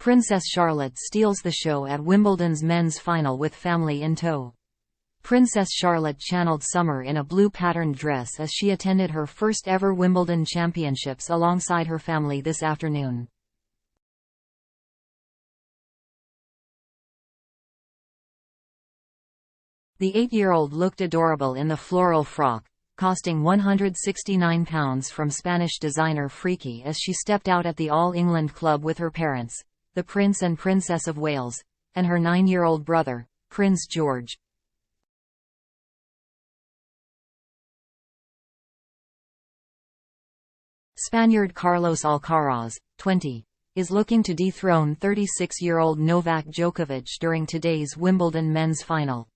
Princess Charlotte steals the show at Wimbledon's men's final with family in tow. Princess Charlotte channeled summer in a blue patterned dress as she attended her first ever Wimbledon championships alongside her family this afternoon. The 8-year-old looked adorable in the floral frock, costing £169 from Spanish designer Freaky, as she stepped out at the All England Club with her parents, the Prince and Princess of Wales, and her 9-year-old brother, Prince George. Spaniard Carlos Alcaraz, 20, is looking to dethrone 36-year-old Novak Djokovic during today's Wimbledon men's final.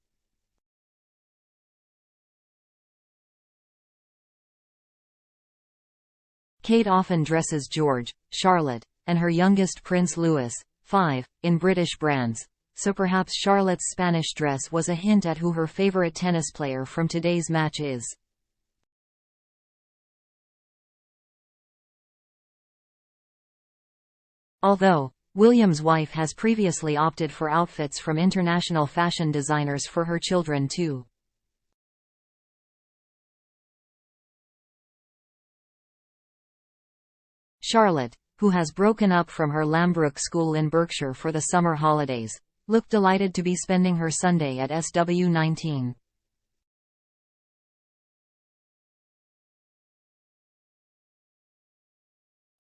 Kate often dresses George, Charlotte, and her youngest Prince Louis, 5, in British brands, so perhaps Charlotte's Spanish dress was a hint at who her favorite tennis player from today's match is. Although William's wife has previously opted for outfits from international fashion designers for her children too. Charlotte, who has broken up from her Lambrook school in Berkshire for the summer holidays, looked delighted to be spending her Sunday at SW19.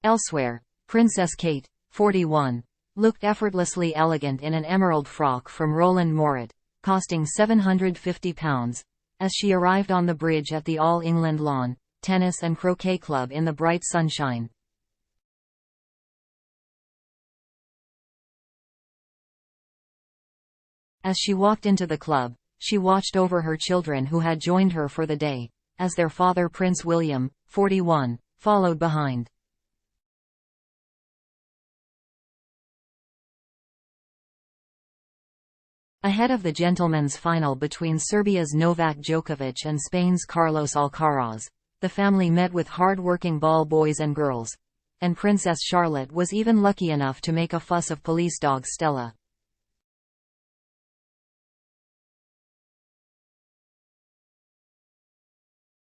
Elsewhere, Princess Kate, 41, looked effortlessly elegant in an emerald frock from Roland Moret, costing £750, as she arrived on the bridge at the All England Lawn Tennis and Croquet Club in the bright sunshine. As she walked into the club, she watched over her children who had joined her for the day, as their father Prince William, 41, followed behind. Ahead of the gentlemen's final between Serbia's Novak Djokovic and Spain's Carlos Alcaraz, the family met with hard-working ball boys and girls, and Princess Charlotte was even lucky enough to make a fuss of police dog Stella.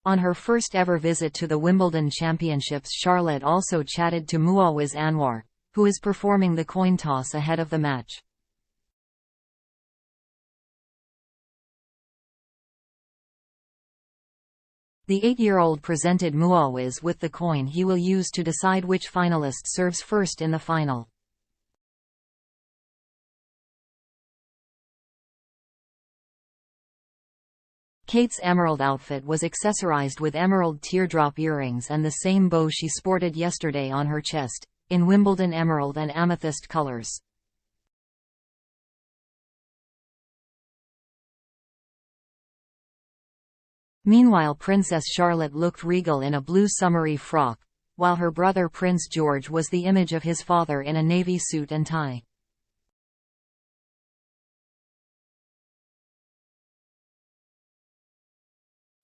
On her first ever visit to the Wimbledon Championships, Charlotte also chatted to Muawiz Anwar, who is performing the coin toss ahead of the match. The 8-year-old presented Muawiz with the coin he will use to decide which finalist serves first in the final. Kate's emerald outfit was accessorized with emerald teardrop earrings and the same bow she sported yesterday on her chest, in Wimbledon emerald and amethyst colors. Meanwhile, Princess Charlotte looked regal in a blue summery frock, while her brother Prince George was the image of his father in a navy suit and tie.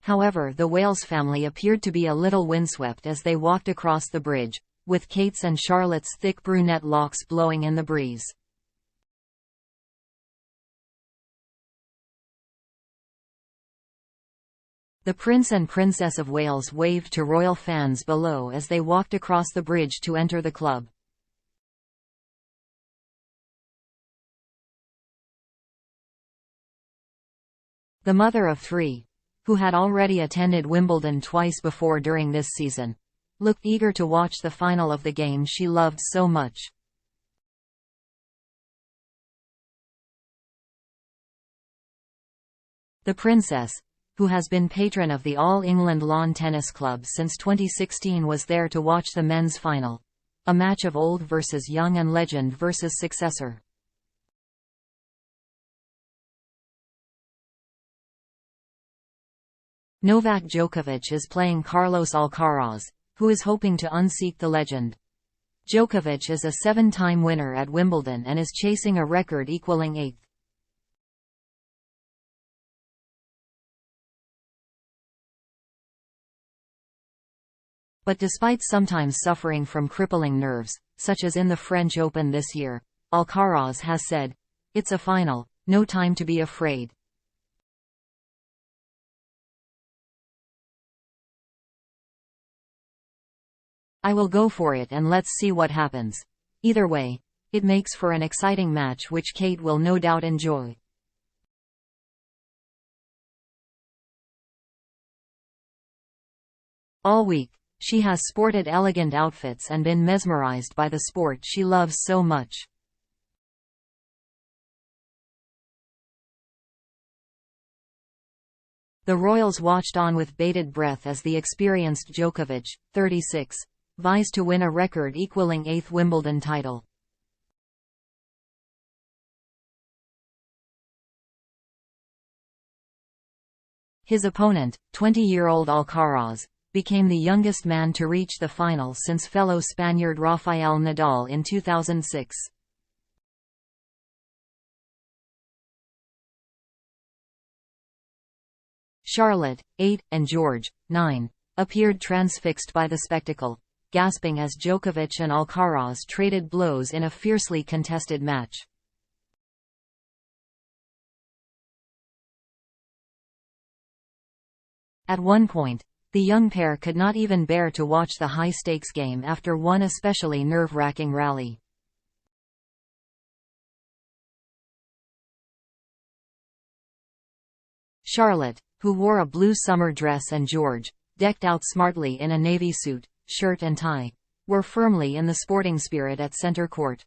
However, the Wales family appeared to be a little windswept as they walked across the bridge, with Kate's and Charlotte's thick brunette locks blowing in the breeze. The Prince and Princess of Wales waved to royal fans below as they walked across the bridge to enter the club. The mother of 3, who had already attended Wimbledon twice before during this season, looked eager to watch the final of the game she loved so much. The princess, who has been patron of the All England Lawn Tennis Club since 2016, was there to watch the men's final, a match of old versus young and legend versus successor. Novak Djokovic is playing Carlos Alcaraz, who is hoping to unseat the legend. Djokovic is a 7-time winner at Wimbledon and is chasing a record equaling 8th. But despite sometimes suffering from crippling nerves, such as in the French Open this year, Alcaraz has said, "It's a final, no time to be afraid." "I will go for it and let's see what happens. Either way, it makes for an exciting match which Kate will no doubt enjoy." All week, she has sported elegant outfits and been mesmerized by the sport she loves so much. The royals watched on with bated breath as the experienced Djokovic, 36, vies to win a record equaling 8th Wimbledon title. His opponent, 20-year-old Alcaraz, became the youngest man to reach the final since fellow Spaniard Rafael Nadal in 2006. Charlotte, 8, and George, 9, appeared transfixed by the spectacle, gasping as Djokovic and Alcaraz traded blows in a fiercely contested match. At one point, the young pair could not even bear to watch the high-stakes game after one especially nerve-wracking rally. Charlotte, who wore a blue summer dress, and George, decked out smartly in a navy suit, shirt and tie, were firmly in the sporting spirit at center court.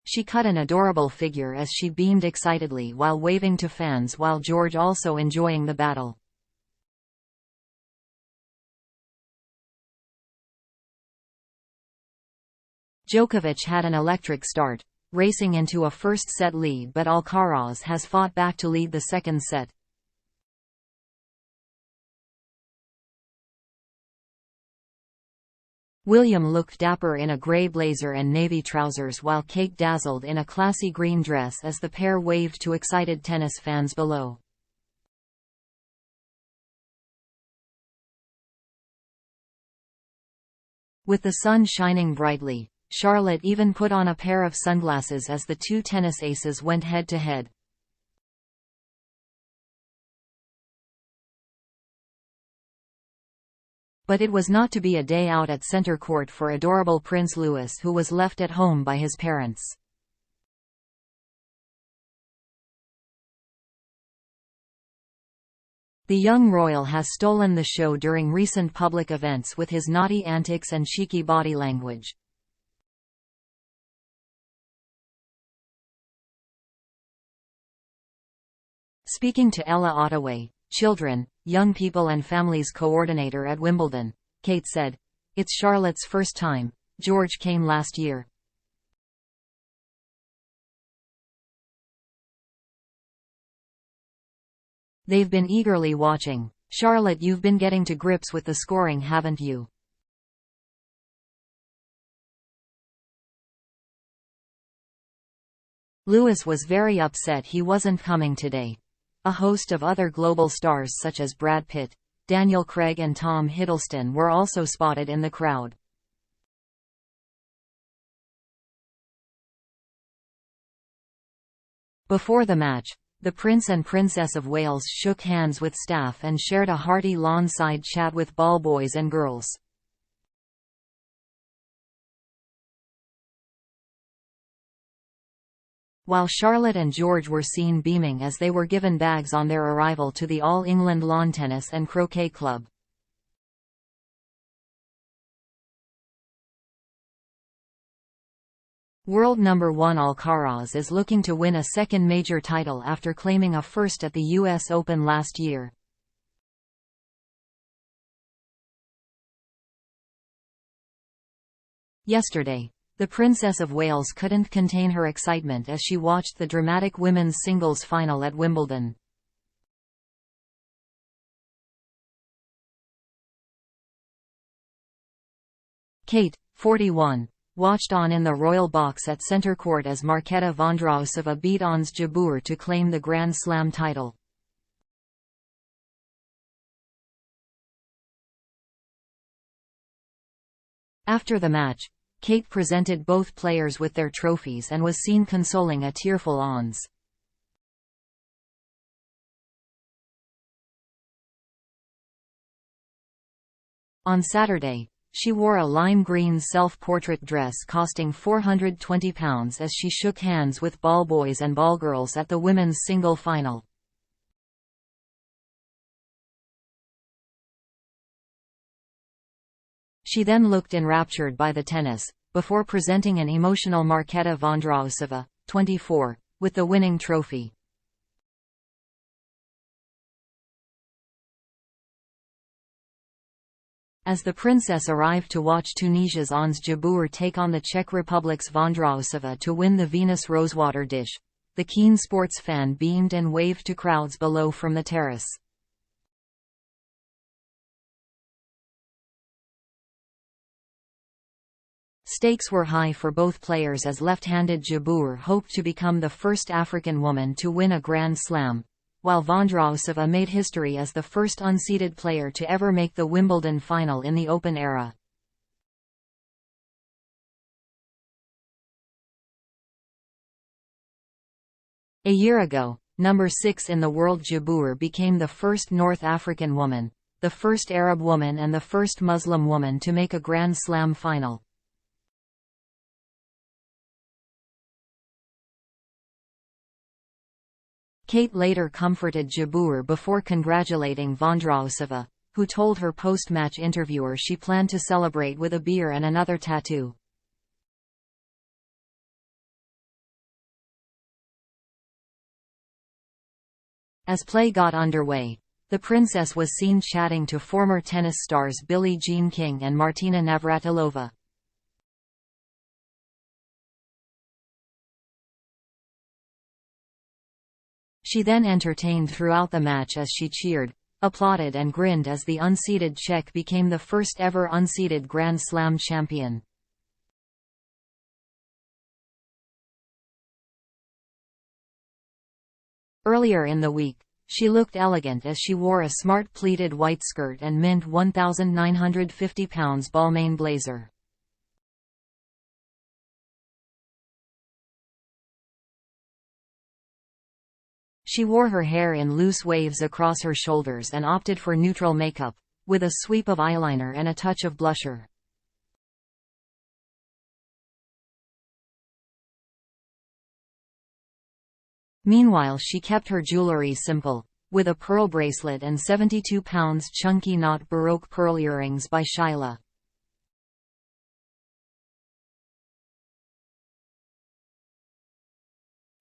She cut an adorable figure as she beamed excitedly while waving to fans, while George also enjoying the battle. Djokovic had an electric start, racing into a first-set lead, but Alcaraz has fought back to lead the second set. William looked dapper in a grey blazer and navy trousers, while Kate dazzled in a classy green dress as the pair waved to excited tennis fans below. With the sun shining brightly, Charlotte even put on a pair of sunglasses as the two tennis aces went head-to-head. But it was not to be a day out at center court for adorable Prince Louis, who was left at home by his parents. The young royal has stolen the show during recent public events with his naughty antics and cheeky body language. Speaking to Ella Ottaway, children, young people and families coordinator at Wimbledon, Kate said, "It's Charlotte's first time. George came last year. They've been eagerly watching. Charlotte, you've been getting to grips with the scoring, haven't you?" Louis was very upset he wasn't coming today. A host of other global stars such as Brad Pitt, Daniel Craig and Tom Hiddleston were also spotted in the crowd. Before the match, the Prince and Princess of Wales shook hands with staff and shared a hearty lawn-side chat with ball boys and girls. While Charlotte and George were seen beaming as they were given bags on their arrival to the All England Lawn Tennis and Croquet Club. World number 1 Alcaraz is looking to win a second major title after claiming a first at the US Open last year. Yesterday, the Princess of Wales couldn't contain her excitement as she watched the dramatic women's singles final at Wimbledon. Kate, 41, watched on in the royal box at center court as Marketa Vondrousova beat Ons Jabeur to claim the Grand Slam title. After the match, Kate presented both players with their trophies and was seen consoling a tearful Ons. On Saturday, she wore a lime green self-portrait dress costing £420 as she shook hands with ball boys and ball girls at the women's single final. She then looked enraptured by the tennis, before presenting an emotional Marketa Vondrausova, 24, with the winning trophy. As the princess arrived to watch Tunisia's Ons Jabeur take on the Czech Republic's Vondrausova to win the Venus Rosewater dish, the keen sports fan beamed and waved to crowds below from the terrace. Stakes were high for both players as left-handed Jabeur hoped to become the first African woman to win a Grand Slam, while Vondrausova made history as the first unseeded player to ever make the Wimbledon final in the Open era. A year ago, number 6 in the world Jabeur became the first North African woman, the first Arab woman and the first Muslim woman to make a Grand Slam final. Kate later comforted Jabeur before congratulating Vondrausova, who told her post-match interviewer she planned to celebrate with a beer and another tattoo. As play got underway, the princess was seen chatting to former tennis stars Billie Jean King and Martina Navratilova. She then entertained throughout the match as she cheered, applauded and grinned as the unseeded Czech became the first ever unseeded Grand Slam champion. Earlier in the week, she looked elegant as she wore a smart pleated white skirt and mint £1,950 Balmain blazer. She wore her hair in loose waves across her shoulders and opted for neutral makeup, with a sweep of eyeliner and a touch of blusher. Meanwhile, she kept her jewelry simple, with a pearl bracelet and £72 chunky knot Baroque pearl earrings by Sheila.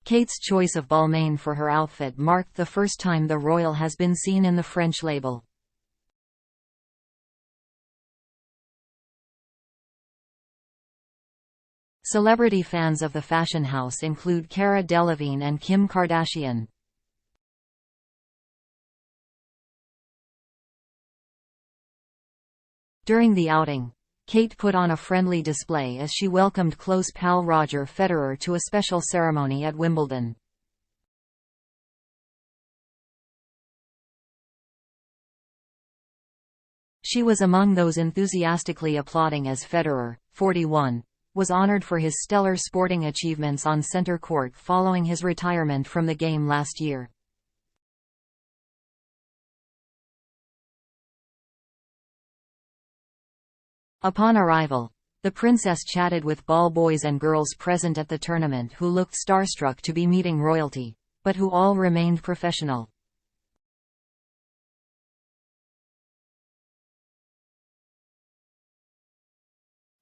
Kate's choice of Balmain for her outfit marked the first time the royal has been seen in the French label. Celebrity fans of the fashion house include Cara Delevingne and Kim Kardashian. During the outing, Kate put on a friendly display as she welcomed close pal Roger Federer to a special ceremony at Wimbledon. She was among those enthusiastically applauding as Federer, 41, was honored for his stellar sporting achievements on center court following his retirement from the game last year. Upon arrival, the princess chatted with ball boys and girls present at the tournament who looked starstruck to be meeting royalty, but who all remained professional.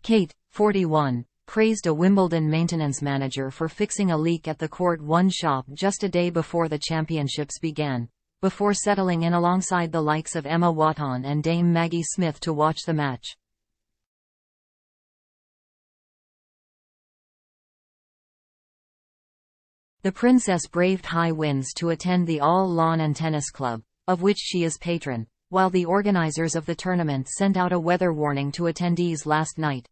Kate, 41, praised a Wimbledon maintenance manager for fixing a leak at the Court 1 shop just a day before the championships began, before settling in alongside the likes of Emma Watton and Dame Maggie Smith to watch the match. The princess braved high winds to attend the All Lawn and Tennis Club, of which she is patron, while the organizers of the tournament sent out a weather warning to attendees last night.